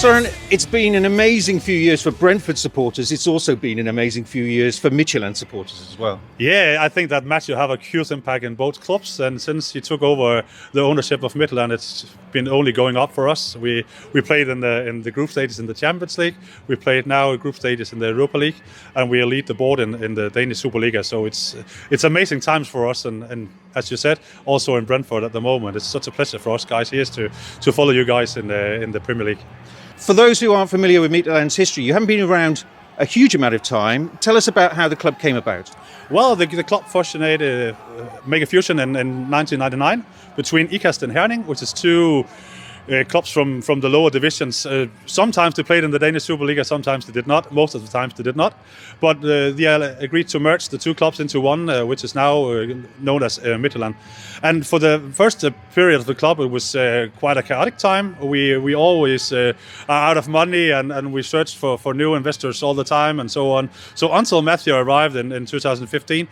Søren, it's been an amazing few years for Brentford supporters. It's also been an amazing few years for Midtjylland supporters as well. Yeah, I think that Matthew have a huge impact in both clubs, and since he took over the ownership of Midtjylland, it's been only going up for us. We played in the group stages in the Champions League. We played now group stages in the Europa League, and we lead the board in the Danish Superliga. So it's amazing times for us, and as you said, also in Brentford at the moment. It's such a pleasure for us guys here to follow you guys in the Premier League. For those who aren't familiar with Midtjylland's history, you haven't been around a huge amount of time. Tell us about how the club came about. Well, the club fusionated, make a fusion in 1999 between IKAST and Herning, which is two clubs from the lower divisions. Sometimes they played in the Danish Superliga, sometimes they did not. Most of the times they did not. But they agreed to merge the two clubs into one, which is now known as Midtjylland. And for the first period of the club, it was quite a chaotic time. We always are out of money, and we searched for new investors all the time and so on. So until Matthew arrived in 2015,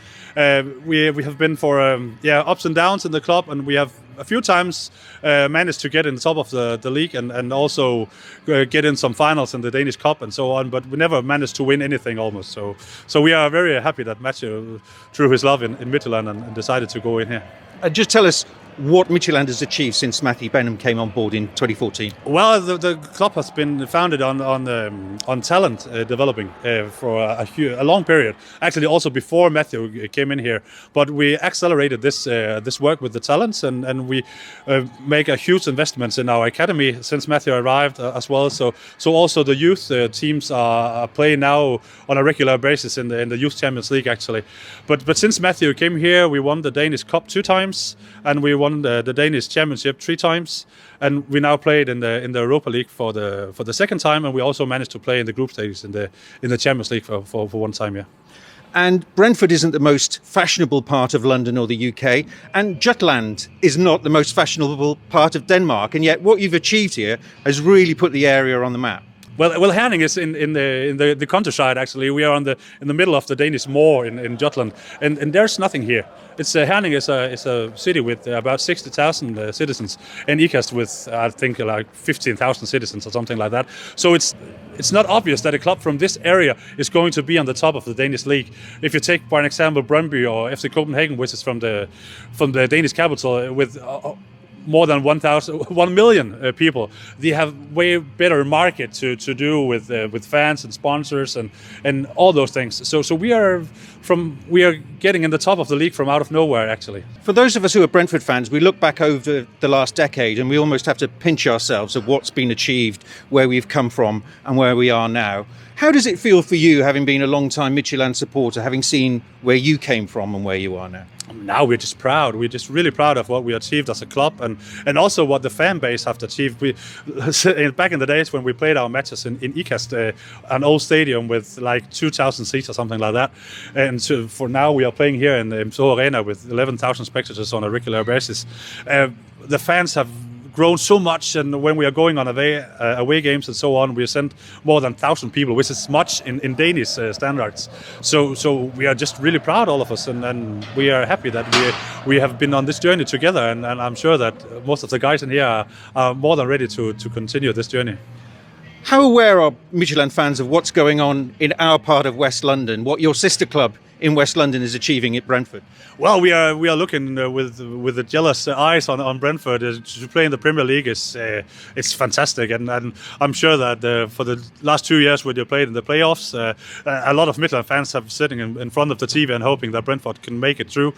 we have been for ups and downs in the club, and we have a few times managed to get in the top of the league and also get in some finals in the Danish Cup and so on, but we never managed to win anything almost. So we are very happy that Matthew threw his love in Midtjylland and decided to go in here. Just tell us what Midtjylland has achieved since Matthew BENHAM came on board in 2014. Well, the club has been founded on talent developing for a long period. Actually, also before Matthew came in here, but we accelerated this work with the talents, and we make a huge investments in our academy since Matthew arrived as well. So also the youth teams are playing now on a regular basis in the Youth Champions League actually. But since Matthew came here, we won the Danish Cup 2 times, and we won the Danish Championship 3 times, and we now played in the Europa League for the second time, and we also managed to play in the group stages in the Champions League for one time. Yeah. And Brentford isn't the most fashionable part of London or the UK, and Jutland is not the most fashionable part of Denmark, and yet what you've achieved here has really put the area on the map. Well, Herning is in the countryside. Actually, we are in the middle of the Danish moor in Jutland, and there's nothing here. Herning is a city with about 60,000 citizens, and IKAST with I think like 15,000 citizens or something like that. So it's not obvious that a club from this area is going to be on the top of the Danish league. If you take, for an example, Brøndby or FC Copenhagen, which is from the Danish capital with more than 1 million people, they have way better market to do with fans and sponsors and all those things. So we are getting in the top of the league from out of nowhere actually. For those of us who are Brentford fans, we look back over the last decade and we almost have to pinch ourselves of what's been achieved, where we've come from and where we are now. How does it feel for you, having been a long-time Midtjylland supporter, having seen where you came from and where you are now? Now we're just proud. We're just really proud of what we achieved as a club, and also what the fan base have achieved. Back in the days when we played our matches in IKAST, an old stadium with like 2,000 seats or something like that, and so for now we are playing here in the MIDTJYLLAND Arena with 11,000 spectators on a regular basis. The fans have grown so much, and when we are going on away games and so on, we send more than 1,000 people, which is much in Danish standards. So we are just really proud, all of us, and we are happy that we have been on this journey together, and I'm sure that most of the guys in here are more than ready to continue this journey. How aware are Midtjylland fans of what's going on in our part of West London, what your sister club in West London is achieving at Brentford? Well, we are looking with the jealous eyes on Brentford. To play in the Premier League it's fantastic, and I'm sure that for the last 2 years when you played in the playoffs, a lot of Midtjylland fans have sitting in front of the TV and hoping that Brentford can make it through.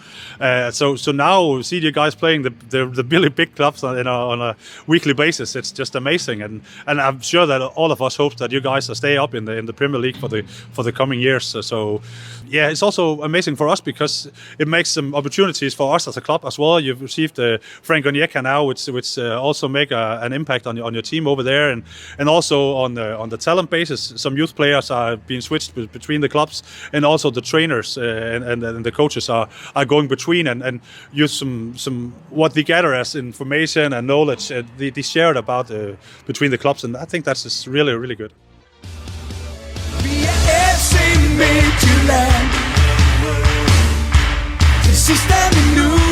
So now see you guys playing the really big clubs on a weekly basis. It's just amazing, and I'm sure that all of us hope that you guys stay up in the Premier League for the coming years. So yeah, it's also amazing for us because it makes some opportunities for us as a club as well. You've received Frank Onyeka now, which also make an impact on your team over there, and also on the talent basis. Some youth players are being switched between the clubs, and also the trainers and the coaches are going between and use some what they gather as information and knowledge they shared about between the clubs, and I think that's just really, really good. FC Midtjylland, det sidste minut.